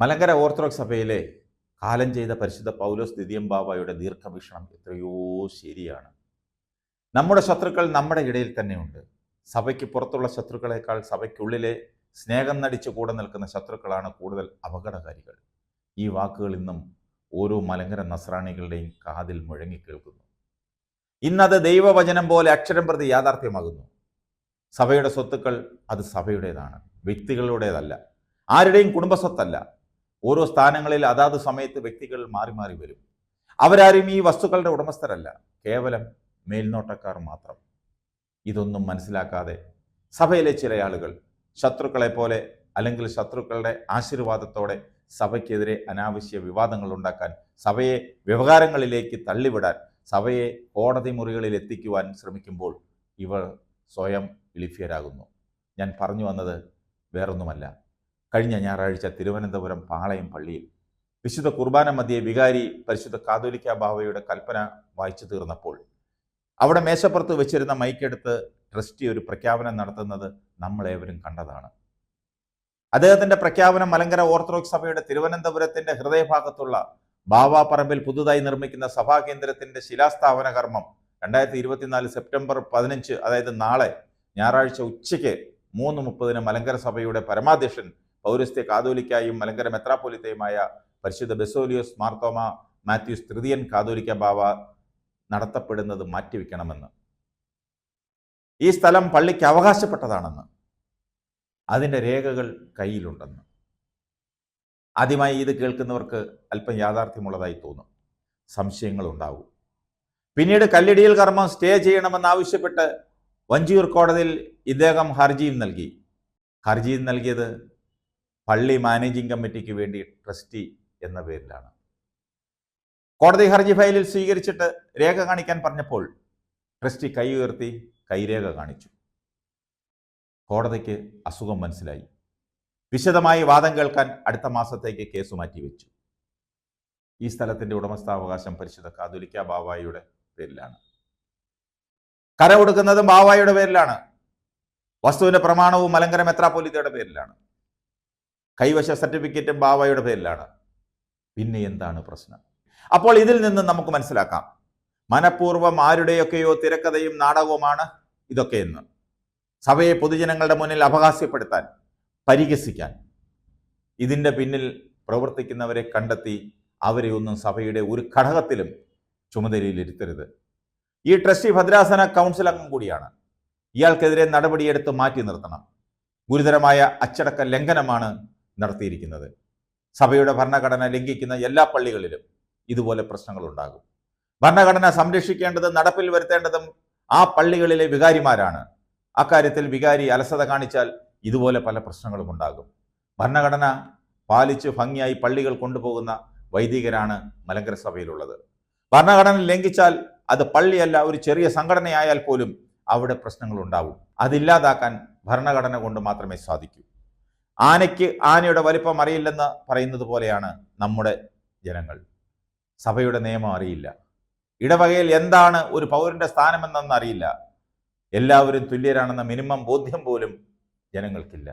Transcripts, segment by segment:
Malankara orthodox സഭയിലെ കാലം ചെയ്ത പരിശുദ്ധ പൗലോസ് ദ്വിതീയം ബാവായുടെ ദീർഘവീക്ഷണം എത്രയോ ശരിയാണ്. നമ്മുടെ ശത്രുക്കൾ നമ്മുടെ ഇടയിൽ തന്നെയുണ്ട്. സഭയ്ക്ക് പുറത്തുള്ള ശത്രുക്കളെക്കാൾ സഭയ്ക്കുള്ളിലെ സ്നേഹം നടിച്ച് കൂടെ നിൽക്കുന്ന ശത്രുക്കളാണ് കൂടുതൽ അപകടകാരികൾ. ഈ വാക്കുകൾ ഇന്നും ഓരോ മലങ്കര നസ്രാണികളുടെയും കാതിൽ മുഴങ്ങിക്കേൾക്കുന്നു. ഇന്നത് ദൈവവചനം പോലെ അക്ഷരം പ്രതി യാഥാർത്ഥ്യമാകുന്നു. സഭയുടെ സ്വത്തുക്കൾ അത് സഭയുടേതാണ്, വ്യക്തികളുടേതല്ല, ആരുടെയും കുടുംബസ്വത്തല്ല. ഓരോ സ്ഥാനങ്ങളിൽ അതാത് സമയത്ത് വ്യക്തികൾ മാറി മാറി വരും. അവരാരും ഈ വസ്തുക്കളുടെ ഉടമസ്ഥരല്ല, കേവലം മേൽനോട്ടക്കാർ മാത്രം. ഇതൊന്നും മനസ്സിലാക്കാതെ സഭയിലെ ചില ആളുകൾ ശത്രുക്കളെ പോലെ അല്ലെങ്കിൽ ശത്രുക്കളുടെ ആശീർവാദത്തോടെ സഭയ്ക്കെതിരെ അനാവശ്യ വിവാദങ്ങൾ ഉണ്ടാക്കാൻ, സഭയെ വ്യവഹാരങ്ങളിലേക്ക് തള്ളിവിടാൻ, സഭയെ കോടതി മുറികളിൽ എത്തിക്കുവാൻ ശ്രമിക്കുമ്പോൾ ഇവർ സ്വയം ഇളിഫ്യരാകുന്നു. ഞാൻ പറഞ്ഞു വന്നത് വേറൊന്നുമല്ല. കഴിഞ്ഞ ഞായറാഴ്ച തിരുവനന്തപുരം പാളയം പള്ളിയിൽ വിശുദ്ധ കുർബാന മധ്യേ വികാരി പരിശുദ്ധ കാതോലിക്ക ബാവയുടെ കൽപ്പന വായിച്ചു തീർന്നപ്പോൾ അവിടെ മേശപ്പുറത്ത് വെച്ചിരുന്ന മൈക്കെടുത്ത് ട്രസ്റ്റി ഒരു പ്രഖ്യാപനം നടത്തുന്നത് നമ്മളേവരും കണ്ടതാണ്. അദ്ദേഹത്തിന്റെ പ്രഖ്യാപനം മലങ്കര ഓർത്തഡോക്സ് സഭയുടെ തിരുവനന്തപുരത്തിന്റെ ഹൃദയഭാഗത്തുള്ള ബാവാപ്പറമ്പിൽ പുതുതായി നിർമ്മിക്കുന്ന സഭാകേന്ദ്രത്തിന്റെ ശിലാസ്ഥാപന കർമ്മം 2024 സെപ്റ്റംബർ 15, അതായത് നാളെ ഞായറാഴ്ച ഉച്ചയ്ക്ക് 3:30 മലങ്കര സഭയുടെ പരമാധ്യക്ഷൻ പൗരസ്ത്യ കാതോലിക്കായും മലങ്കര മെത്രാപ്പൊലിത്തയുമായ പരിശുദ്ധ ബെസോലിയോസ് മാർത്തോമ മാത്യൂസ് തൃതീയൻ കാതോലിക്ക ബാവ നടത്തപ്പെടുന്നത് മാറ്റിവെക്കണമെന്ന്, ഈ സ്ഥലം പള്ളിക്ക് അവകാശപ്പെട്ടതാണെന്ന്, അതിൻ്റെ രേഖകൾ കയ്യിലുണ്ടെന്ന്. ആദ്യമായി ഇത് കേൾക്കുന്നവർക്ക് അല്പം യാഥാർത്ഥ്യമുള്ളതായി തോന്നും, സംശയങ്ങളുണ്ടാവും. പിന്നീട് കല്ലിടിയിൽ കർമ്മം സ്റ്റേ ചെയ്യണമെന്നാവശ്യപ്പെട്ട് വഞ്ചിയൂർ കോടതിയിൽ ഇദ്ദേഹം ഹർജിയും നൽകി. ഹർജിയും നൽകിയത് പള്ളി മാനേജിംഗ് കമ്മിറ്റിക്ക് വേണ്ടി ട്രസ്റ്റി എന്ന പേരിലാണ്. കോടതി ഹർജി ഫയലിൽ സ്വീകരിച്ചിട്ട് രേഖ കാണിക്കാൻ പറഞ്ഞപ്പോൾ ട്രസ്റ്റി കൈ ഉയർത്തി കൈരേഖ കാണിച്ചു. കോടതിക്ക് അസുഖം മനസ്സിലായി. വിശദമായി വാദം കേൾക്കാൻ അടുത്ത മാസത്തേക്ക് കേസ് മാറ്റിവെച്ചു. ഈ സ്ഥലത്തിന്റെ ഉടമസ്ഥാവകാശം പരിശുദ്ധ കാതോലിക്ക ബാവായുടെ പേരിലാണ്. കര കൊടുക്കുന്നതും ബാവായുടെ പേരിലാണ്. വസ്തുവിന്റെ പ്രമാണവും മലങ്കര മെത്രാപ്പൊലിത്തയുടെ പേരിലാണ്. കൈവശ സർട്ടിഫിക്കറ്റും ബാവായുടെ പേരിലാണ്. പിന്നെ എന്താണ് പ്രശ്നം? അപ്പോൾ ഇതിൽ നിന്ന് നമുക്ക് മനസ്സിലാക്കാം, മനഃപൂർവ്വം ആരുടെയൊക്കെയോ തിരക്കഥയും നാടകവുമാണ് ഇതൊക്കെയെന്ന്. സഭയെ പൊതുജനങ്ങളുടെ മുന്നിൽ അപഹാസ്യപ്പെടുത്താൻ, പരിഹസിക്കാൻ, ഇതിൻ്റെ പിന്നിൽ പ്രവർത്തിക്കുന്നവരെ കണ്ടെത്തി അവരെ ഒന്നും സഭയുടെ ഒരു ഘടകത്തിലും ചുമതലയിലിരുത്തരുത്. ഈ ട്രസ്റ്റി ഭദ്രാസന കൗൺസിൽ അംഗം കൂടിയാണ്. ഇയാൾക്കെതിരെ നടപടിയെടുത്ത് മാറ്റി നിർത്തണം. ഗുരുതരമായ അച്ചടക്ക ലംഘനമാണ് നടത്തിയിരിക്കുന്നത്. സഭയുടെ ഭരണഘടന ലംഘിക്കുന്ന എല്ലാ പള്ളികളിലും ഇതുപോലെ പ്രശ്നങ്ങളുണ്ടാകും. ഭരണഘടന സംരക്ഷിക്കേണ്ടതും നടപ്പിൽ വരുത്തേണ്ടതും ആ പള്ളികളിലെ വികാരിമാരാണ്. അക്കാര്യത്തിൽ വികാരി അലസത കാണിച്ചാൽ ഇതുപോലെ പല പ്രശ്നങ്ങളും ഉണ്ടാകും. ഭരണഘടന പാലിച്ച് ഭംഗിയായി പള്ളികൾ കൊണ്ടുപോകുന്ന വൈദികരാണ് മലങ്കര സഭയിലുള്ളത്. ഭരണഘടന ലംഘിച്ചാൽ അത് പള്ളിയല്ല, ഒരു ചെറിയ സംഘടനയായാൽ പോലും അവിടെ പ്രശ്നങ്ങൾ ഉണ്ടാവും. അതില്ലാതാക്കാൻ ഭരണഘടന കൊണ്ട് മാത്രമേ സാധിക്കൂ. ആനയ്ക്ക് ആനയുടെ വലിപ്പം അറിയില്ലെന്ന് പറയുന്നത് പോലെയാണ് നമ്മുടെ ജനങ്ങൾ. സഭയുടെ നിയമം അറിയില്ല. ഇടവകയിൽ എന്താണ് ഒരു പൗരന്റെ സ്ഥാനമെന്നൊന്നും അറിയില്ല. എല്ലാവരും തുല്യരാണെന്ന മിനിമം ബോധ്യം പോലും ജനങ്ങൾക്കില്ല.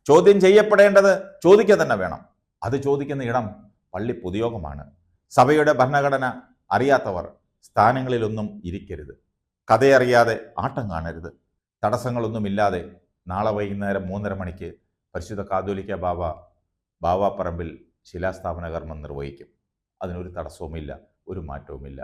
ചോദ്യം ചെയ്യപ്പെടേണ്ടത് ചോദിക്കുക തന്നെ വേണം. അത് ചോദിക്കുന്ന ഇടം പള്ളി പൊതുയോഗമാണ്. സഭയുടെ ഭരണഘടന അറിയാത്തവർ സ്ഥാനങ്ങളിലൊന്നും ഇരിക്കരുത്. കഥയറിയാതെ ആട്ടം കാണരുത്. തടസ്സങ്ങളൊന്നുമില്ലാതെ നാളെ വൈകുന്നേരം 3:30 മണിക്ക് പരിശുദ്ധ കാതോലിക്ക ബാവ ബാവാപ്പറമ്പിൽ ശിലാസ്ഥാപന കർമ്മം നിർവഹിക്കും. അതിനൊരു തടസ്സവുമില്ല, ഒരു മാറ്റവുമില്ല.